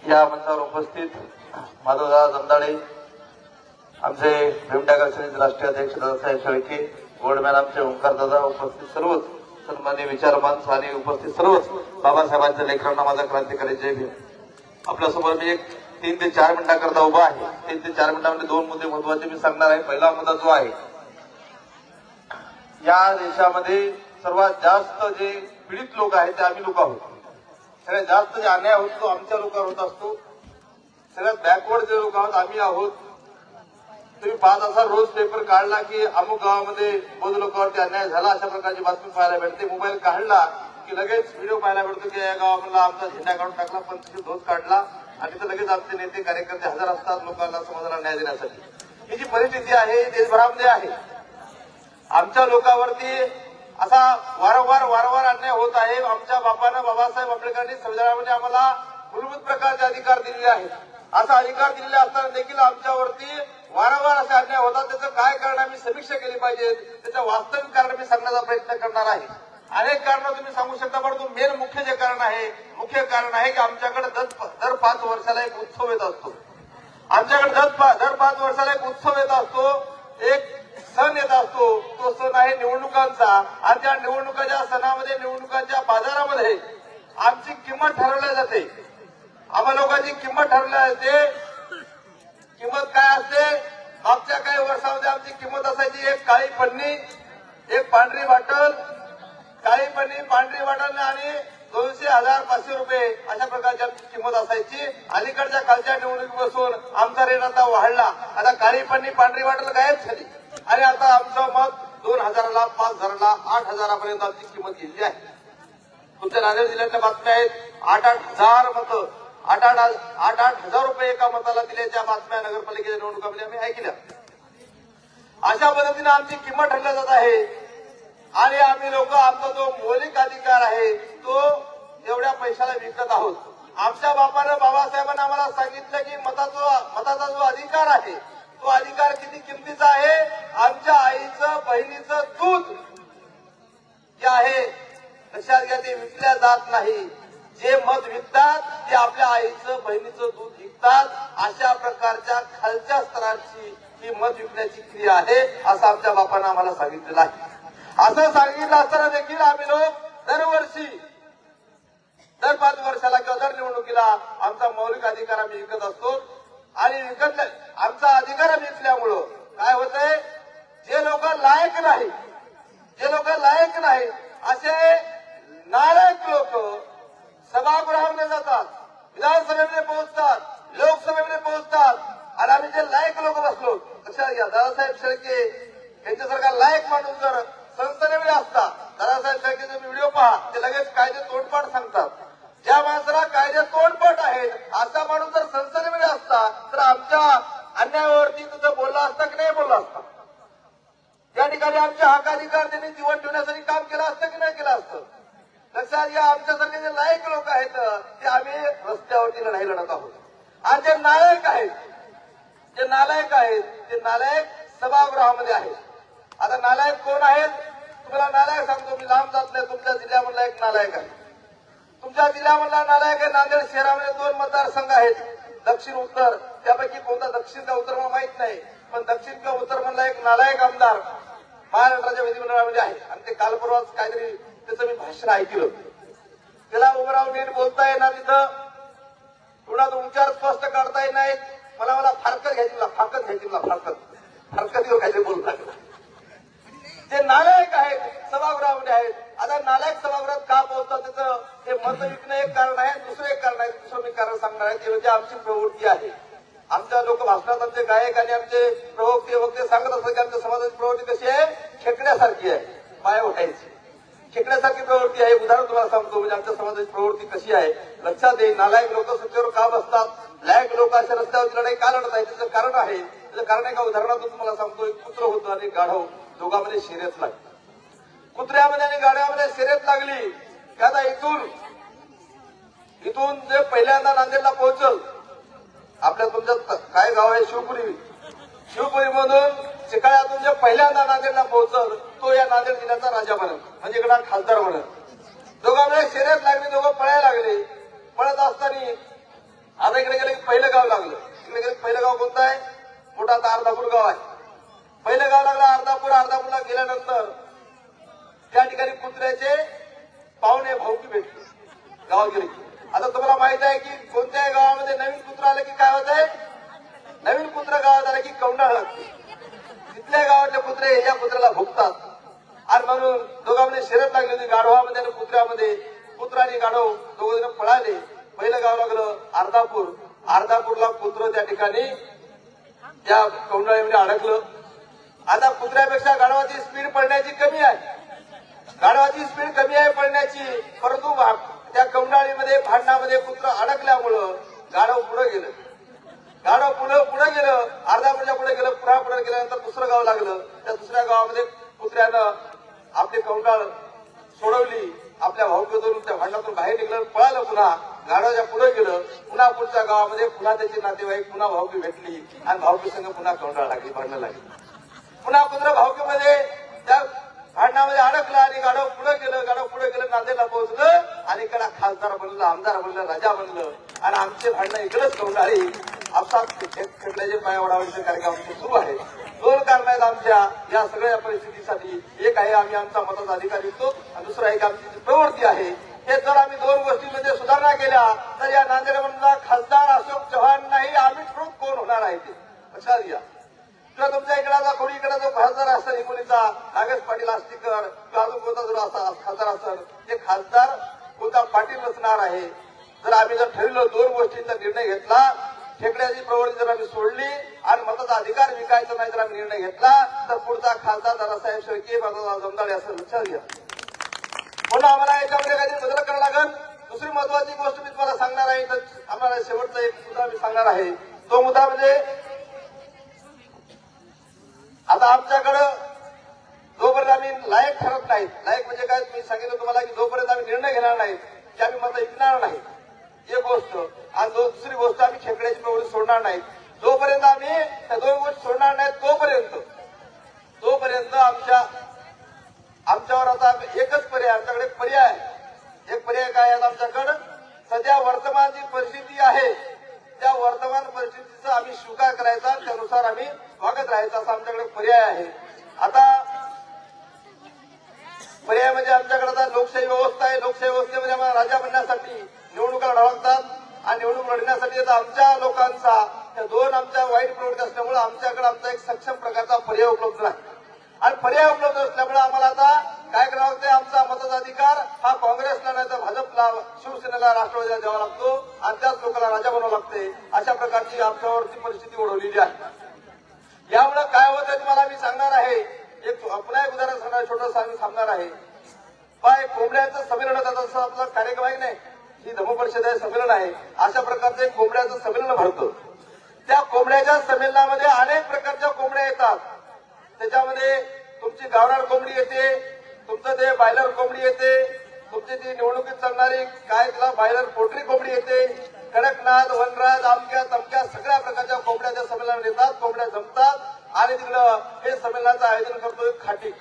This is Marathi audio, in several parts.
या मंचावर उपस्थित माधवदादा जमदाडे, आमचे भीमटागर सेनेचे राष्ट्रीय अध्यक्ष दादासाहेब शेळके, गोल्डमॅन आमचे ओंकार दादा, उपस्थित सर्वच सन्माननीय विचारवंत आणि उपस्थित सर्वच बाबासाहेबांच्या लेकरांना माझा क्रांतिकारी जय भीम. आपल्यासमोर मी एक 3 ते 4 मिनिटांकरता उभा आहे. 3 ते 4 मिनिटांमध्ये 2 मुद्दे महत्वाचे मी सांगणार आहे. पहिला मुद्दा जो आहे, या देशामध्ये सर्वात जास्त जे पीडित लोक आहेत ते आम्ही लोक आहोत. सगळ्यात जास्त जे अन्याय होतो आमच्या लोकांवर होत असतो. सगळ्यात बॅकवर्ड जे लोक आहोत आम्ही आहोत. तुम्ही पाहत असाल रोज पेपर काढला की अमुक गावामध्ये बौद्ध लोकांवरती अन्याय झाला अशा प्रकारची बातमी पाहायला भेटते. मोबाईल काढला की लगेच व्हिडिओ पाहायला भेटतो की या गावामधला आमचा झेंडा काढून टाकला, पंचशील ध्वज काढला आणि तिथे लगेच आमचे नेते कार्यकर्ते हजर असतात लोकांना समाजाला न्याय देण्यासाठी. ही जी परिस्थिती आहे देशभरामध्ये आहे. आमच्या लोकांवरती असा वारंवार अन्याय होत आहे. आमच्या बापानं बाबासाहेब आंबेडकरांनी संविधानामध्ये आम्हाला मूलभूत प्रकारचे अधिकार दिलेले आहेत. असा अधिकार दिलेले असताना देखील आमच्यावरती वारंवार असे अन्याय होतात. त्याचं काय कारण आम्ही समीक्षा केली पाहिजे, त्याचं वास्तविक कारण मी सांगण्याचा प्रयत्न करणार आहे. अनेक कारण तुम्ही सांगू शकता, परंतु मेन मुख्य जे कारण आहे, मुख्य कारण आहे की आमच्याकडे दर 5 वर्षाला एक उत्सव येत असतो. आमच्याकडे दर 5 वर्षाला एक उत्सव येत असतो, एक सण येत असतो. तो सण आहे निवडणुकांचा. आणि त्या निवडणुकाच्या सणामध्ये, निवडणुकांच्या बाजारामध्ये आमची किंमत ठरवली जाते. आम्हा लोकांची किंमत ठरवली जाते. किंमत काय असते? मागच्या काही वर्षामध्ये आमची किंमत असायची एक काळी पन्नी, एक पांढरी बाटल, काळी पन्नी, पांढरी बाटल आणि 200, 1000, 500 रुपये अशा प्रकारची आमची किंमत असायची. अलीकडच्या कालच्या निवडणुकीपासून आमचा रेट आता वाढला. आता काळी पन्नी, पांढरी बाटल गायब झाली आणि आता आमचं मत 2000ला, 5000ला, 8000पर्यंत आमची किंमत गेलेली आहे. तुमच्या नांदेड जिल्ह्यातल्या बातम्या आहेत. 8,000 मतं, 8,000 रुपये एका मताला दिल्याच्या बातम्या नगरपालिकेच्या निवडणुकामध्ये आम्ही ऐकल्या. अशा पद्धतीने आमची किंमत ठरली जात आहे आणि आम्ही लोक आमचा जो मौलिक अधिकार आहे तो एवढ्या पैशाला विकत आहोत. आमच्या बापानं बाबासाहेबांना आम्हाला सांगितलं की मताचा जो अधिकार आहे तो अधिकार किती किमतीचा आहे. आमच्या आईचं, बहिणीचं दूध जे आहे लक्षात घ्या, ते विकल्या जात नाही. जे मत विकतात ते आपल्या आईचं, बहिणीचं दूध विकतात. अशा प्रकारच्या खालच्या स्तराची ही मत विकण्याची क्रिया आहे असं आमच्या बापानं आम्हाला सांगितलेलं आहे. असं सांगितलं असताना देखील आम्ही लोक दरवर्षी, दर 5 वर्षाला किंवा दर निवडणुकीला आमचा मौलिक अधिकार आम्ही विकत असतो. आणि आमचा अधिकार विकल्यामुळं काय होतंय, जे लोक लायक नाही, असे नालायक लोक सभागृहामध्ये जातात, विधानसभेमध्ये पोहोचतात, लोकसभेमध्ये पोहोचतात आणि आम्ही जे लायक लोक बसलो, लक्षात घ्या, दादासाहेब शेळके यांच्यासारखा लायक माणूस जर संसदेमध्ये असतात, दादासाहेब शेळकेचे व्हिडिओ पहा, ते लगेच कायदे तोडपाड सांगतात. ज्या माणसाला कायदे तोडपाड आहेत असा माणूस जर संसदेमध्ये असता तर आमच्या अन्यायावरती तुझं बोलला असता की नाही बोलला असता? त्या ठिकाणी आमचे हक्काधिकार त्यांनी जीवन ठेवण्यासाठी काम केलं असतं की नाही केलं असतं? लक्षात घ्या, आमच्यासारखे जे लायक लोक आहेत ते आम्ही रस्त्यावरती लढाई लढत आहोत. आणि जे नालायक आहेत, ते नालायक सभागृहामध्ये आहेत. आता नालायक कोण आहेत? तुम्हाला नालायक सांगतो, मी लांब जात नाही. तुमच्या जिल्ह्यामधला एक नालायक आहे. तुमच्या जिल्ह्यामधला नालायक आहे. नांदेड शहरामध्ये 2 मतदारसंघ आहेत, दक्षिण उत्तर. त्यापैकी कोणता दक्षिण का उत्तर मला माहित नाही, पण दक्षिण का उत्तर मधला एक नालायक आमदार महाराष्ट्राच्या विधिमंडळामध्ये आहे. आणि ते काल परवाच काहीतरी त्याचं मी भाषण ऐकलं. त्याला उभं राहून नीट बोलता येणार, तिथं कुणात उच्चार स्पष्ट काढता येत नाहीत. मला फारकत काहीतरी बोलू लागला. जे नालायक आहेत सभागृहामध्ये आहेत. आता नालायक सभागृहात का पोहोचतात त्याचं हे मत विकणं एक कारण आहे. दुसरं एक कारण आहे, दुसरं मी कारण सांगणार आहे, ते म्हणजे आमची प्रवृत्ती आहे. आमच्या लोक भाषणात आमचे गायक आणि आमचे प्रवक्ते सांगत असतात की आमच्या समाजाची प्रवृत्ती कशी आहे, खेकड्यासारखी आहे, पाय उठायची खेकड्यासारखी प्रवृत्ती आहे. उदाहरण तुम्हाला सांगतो, म्हणजे आमच्या समाजाची प्रवृत्ती कशी आहे लक्षात येईल. नालायक लोक सुट्टीवर का बसतात, लायक लोक अशा रस्त्यावरची लढाई का लढत आहे, त्याचं कारण आहे. त्याचं कारण एका उदाहरणातून तुम्हाला सांगतो. एक कुत्र होतं आणि गाढव, दोघांमध्ये शर्यत लागली. कुत्र्यामध्ये आणि गाढवामध्ये शर्यत लागली की आता इथून जे पहिल्यांदा नांदेडला पोहोचल, आपल्या तुमच्यात काय गाव आहे, शिवपुरी मधून चिकाळ्यातून जे पहिल्यांदा नांदेडला पोहोचल तो या नांदेड जिल्ह्याचा राजा बनल, म्हणजे इकडा खासदार बनल. दोघांमध्ये शर्यत लागली, दोघं पळायला लागले. पळत असताना आता इकडे गेलं की पहिलं गाव लागलं. इकडे गेलं पहिलं गाव कोणतं आहे? मोठा आता अर्धापूर गाव आहे. पहिलं गाव लागलं अर्धापूरला गेल्यानंतर त्या ठिकाणी कुत्र्याचे पाहुणे भाऊकी भेटले गावात गेले की. आता तुम्हाला माहित आहे की कोणत्याही गावामध्ये नवीन कुत्र आलं की काय होत आहे? नवीन कुत्र गावात आलं की कौंडाळ लागते. तिथल्या गावातले कुत्रे या कुत्र्याला भुकतात आणि म्हणून दोघांमध्ये शर्यत लागली होती गाढवामध्ये आणि कुत्र्यामध्ये. कुत्रा आणि गाढव दोघं पळाले. पहिलं गाव लागलं अर्धापूरला कुत्र त्या ठिकाणी त्या कौंडाळीमध्ये अडकलं. आता कुत्र्यापेक्षा गाढवाची स्पीड पडण्याची कमी आहे. गाढवाची स्पीड कमी आहे पडण्याची, परंतु त्या कौंडाळीमध्ये भांडणामध्ये कुत्र अडकल्यामुळं गाढव पुढे गेलं. पुढे गेलं, अर्धापूरच्या पुढे गेलं. पुढे गेल्यानंतर दुसरं गाव लागलं. त्या दुसऱ्या गावामध्ये कुत्र्यानं आपली कौंडाळ सोडवली. आपल्या भाऊकीतून त्या भांडणातून बाहेर निघलं, पळालं. पुन्हा गाढवाच्या पुढे गेलं. पुन्हा पुढच्या गावामध्ये पुन्हा त्याचे नातेवाईक पुन्हा भाऊकी भेटली आणि भाऊकी संघ पुन्हा कौंडाळ लागली, भांडणं लागली. पुन्हा कुत्र भाऊकीमध्ये त्या भांडणामध्ये अडकलं आणि गाढव पुढे गेलं, नांदेडला पोहोचलं आणि इकडे खासदार बनलं, आमदार बनलं, राजा बनलं आणि आमचे भांडणं इकडेच कौंडाळी आपसात खेकड्याचे पाय ओढावण्याचे कार्यक्रम आमचे सुरू आहे. दोन कारण आहेत आमच्या या सगळ्या परिस्थितीसाठी. एक आहे आम्ही आमचा मताचा अधिकार विकतो आणि दुसरा एक आमची प्रवृत्ती आहे. हे जर आम्ही दोन गोष्टींमध्ये सुधारणा केल्या तर या नांदेडमधला खासदार अशोक चव्हाणांनाही आम्ही ठरून कोण होणार आहे ते लक्षात घ्या. किंवा तुमच्या इकडचा कोणी इकडे जो खासदार असेल हिंगोलीचा नागेश पाटील आष्टीकर किंवा अजून कोणता जर असा खासदार असेल ते खासदार कोणता पाटील नसणार आहे. जर आम्ही ठरवलं दोन गोष्टींचा निर्णय घेतला, खेकड्याची प्रवृत्ती जर आम्ही सोडली आणि मताचा अधिकार विकायचा नाही जर आम्ही निर्णय घेतला तर पुढचा खासदार दादासाहेब शेळके मताचा जमदाडे असं लक्षात घ्या. म्हणून आम्हाला याच्यामध्ये काहीतरी बदल करावा लागेल. दुसरी महत्वाची गोष्ट मी तुम्हाला सांगणार आहे, तर आम्हाला शेवटचा एक मुद्दा मी सांगणार आहे. तो मुद्दा म्हणजे आता आमच्याकडं जोपर्यंत आम्ही लायक ठरत नाहीत, लायक म्हणजे काय मी सांगितलं तुम्हाला की जोपर्यंत आम्ही निर्णय घेणार नाहीत की आम्ही मतं विकणार नाही एक गोष्ट, आणि दुसरी गोष्ट आम्ही खेकड्याची प्रवृत्ती सोडणार नाही. जोपर्यंत आम्ही त्या दोन गोष्टी सोडणार नाहीत तोपर्यंत आमच्यावर आता एकच पर्याय, आमच्याकडे पर्याय एक पर्याय काय आहे आमच्याकडं? सध्या वर्तमान जी परिस्थिती आहे त्या वर्तमान परिस्थितीचा आम्ही स्वीकार करायचा, त्यानुसार आम्ही वागत राहायचं असा आमच्याकडे पर्याय आहे. आता पर्याय म्हणजे आमच्याकडे आता लोकशाही व्यवस्था आहे. लोकशाही व्यवस्थेमध्ये आम्हाला राजा बनण्यासाठी निवडणुका लढाव्या लागतात आणि निवडणूक लढण्यासाठी आता आमच्या लोकांचा त्या दोन आमच्या वाईट प्रवृत्ती असल्यामुळे आमच्याकडे आमचा एक सक्षम प्रकारचा पर्याय उपलब्ध नाही. आणि पर्याय उपलब्ध असल्यामुळे आम्हाला आता काय करावं लागतं? आमचा मताचा अधिकार हा काँग्रेसला नाही तर भाजपला, शिवसेनेला, राष्ट्रवादीला द्यावा लागतो आणि त्याच लोकांना राजा बनावं लागते. अशा प्रकारची आमच्यावरची परिस्थिती ओढवलेली आहे. यामुळे काय होत आहे तुम्हाला मी सांगणार आहे. एक पुन्हा एक उदाहरण सांगणार, छोटंसं आम्ही सांगणार आहे. पाय कोंबड्याचं संमेलन होतं, तसं आपला कार्यक्रम आहे नाही, ही धम्मपरिषद आहे, संमेलन आहे. अशा प्रकारचं एक कोंबड्याचं संमेलन भरतं. त्या कोंबड्याच्या संमेलनामध्ये अनेक प्रकारच्या कोंबड्या येतात. त्याच्यामध्ये तुमची गावरान कोंबडी येते, तुमचं ते बायलर कोंबडी येते, तुमची ती निवडणुकीत चालणारी काय त्याला बायलर पोल्ट्री कोंबडी येते, कडकनाथ, वनराज, आमक्या तमक्या सगळ्या प्रकारच्या कोंबड्या त्या संमेलनात येतात. कोंबड्या जमतात आणि तिकडं हे संमेलनाचं आयोजन करतो खाटी.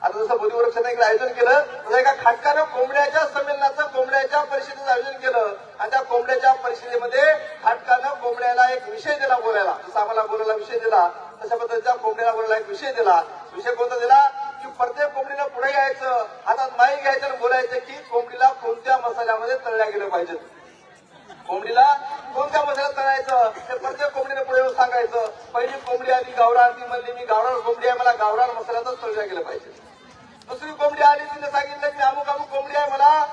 आता जसं बोधीवृक्षानं इकडे आयोजन केलं तसं एका खाटकानं कोंबड्याच्या संमेलनाचं, कोंबड्याच्या परिषदेचं आयोजन केलं आणि त्या कोंबड्याच्या परिषदेमध्ये खाटकानं कोंबड्याला एक विषय दिला बोलायला. जसं आम्हाला बोलायला विषय दिला तशा पद्धतीच्या कोंबड्याला बोलायला एक विषय दिला. विषय कोणता दिला? की प्रत्येक कोंबडीनं पुढे यायचं, हातात माईक घ्यायचं आणि बोलायचं की कोंबडीला कोणत्या मसाल्यामध्ये तळल्या गेलं पाहिजे, कोंबडीला कोणत्या मसाल्यात तळायचं ते प्रत्येक कोंबडीने पुढे येऊन सांगायचं. पहिली कोंबडी आली गावरान, ती म्हणली मी गावरान कोंबडी आहे, मला गावरान मसाल्यातच तळल्या गेलं पाहिजे. दुसरी कोंबडी आली, तिने सांगितलं की अमुक अमुक कोंबडी आहे, मला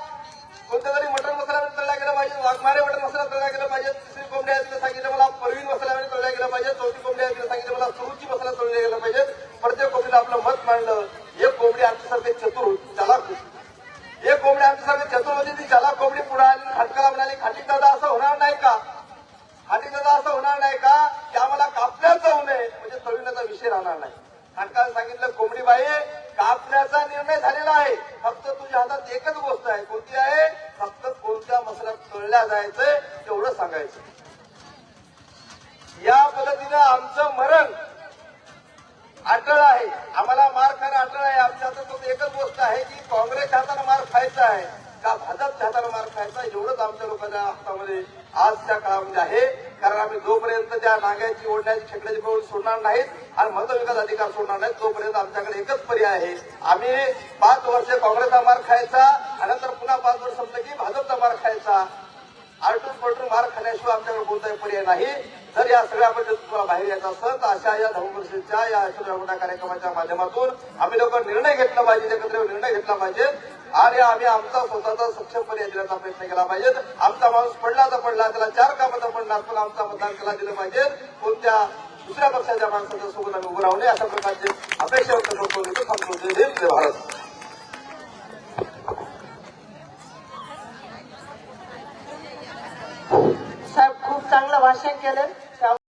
कोणत्या तरी मटण मसाल्यामध्ये तळल्या गेलं पाहिजे, वाघमारे मटण मसाला तळल्या गेलं पाहिजे. तिसरी कोंबडी आहे, तिने सांगितलं मला परवीन मसाल्यामध्ये तळल्या गेलं पाहिजे. चौथी कोंबडी आहे, तिने सांगितलं मला सुरुची मसाला तळल्या गेलं पाहिजे. प्रत्येक कोंबडीला आपलं मत मांडलं. एक कोंबडी आमच्यासारखे चतुर होती, चालाक होती. एक कोंबडी आमच्यासारखी चतुर होती, ती चालाक कोंबडी पुढे आली, खाटकाला म्हणाली खाटीक दादा असं होणार नाही का, खाटीक दादा असं होणार नाही का की आम्हाला कापण्यात जाऊ नये, म्हणजे तळविण्याचा विषय राहणार नाही. खाटकाला सांगितलं कोंबडी बाई कापण्याचा निर्णय झालेला आहे, फक्त तुझ्या हातात एकच गोष्ट आहे. कोणती आहे? फक्त कोणत्या मसाल्यात तळल्या जायचंय तेवढं सांगायचं. या पद्धतीनं आमचं मरण अटळ आहे, आम्हाला मार खाणं अटळ आहे. आमच्या हातात फक्त एकच गोष्ट आहे की काँग्रेसच्या हाताने मार खायचा आहे. का भाजपच्या हाताने मार खायचा एवढंच आमच्या लोकांच्या हातामध्ये आजच्या काळामध्ये आहे. कारण आम्ही जोपर्यंत त्या नांग्याची ओढण्याची खेकड्याची प्रवृत्ती सोडणार नाहीत आणि मतविकास अधिकार सोडणार नाहीत तोपर्यंत आमच्याकडे एकच पर्याय आहे. आम्ही 5 वर्ष काँग्रेसचा मार खायचा आणि नंतर पुन्हा 5 वर्ष संपलं की भाजपचा मार खायचा. आरटून पलटून मार खाण्याशिवाय आमच्याकडे कोणताही पर्याय नाही. जर या सगळ्या पद्धतीत तुम्हाला बाहेर यायचं असेल तर अशा या धर्मपरिषदेच्या या मोठ्या कार्यक्रमाच्या माध्यमातून आम्ही लोक निर्णय घेतला पाहिजे, एकत्र निर्णय घेतला पाहिजे आणि आम्ही आमचा स्वतःचा सक्षम पर्याय देण्याचा प्रयत्न केला पाहिजे. आमचा माणूस पडला तर पडला, त्याला 4 का मतं पडणार पण आमचा मतदान त्याला दिलं पाहिजे. कोणत्या दुसऱ्या पक्षाच्या माणसाच्या सोबत आम्ही उभं राहू नये अशा प्रकारचे अपेक्षा व्यक्त करतो. थांबतो. जय हिंद, जय भारत. साहेब खूप चांगलं भाषण केलं.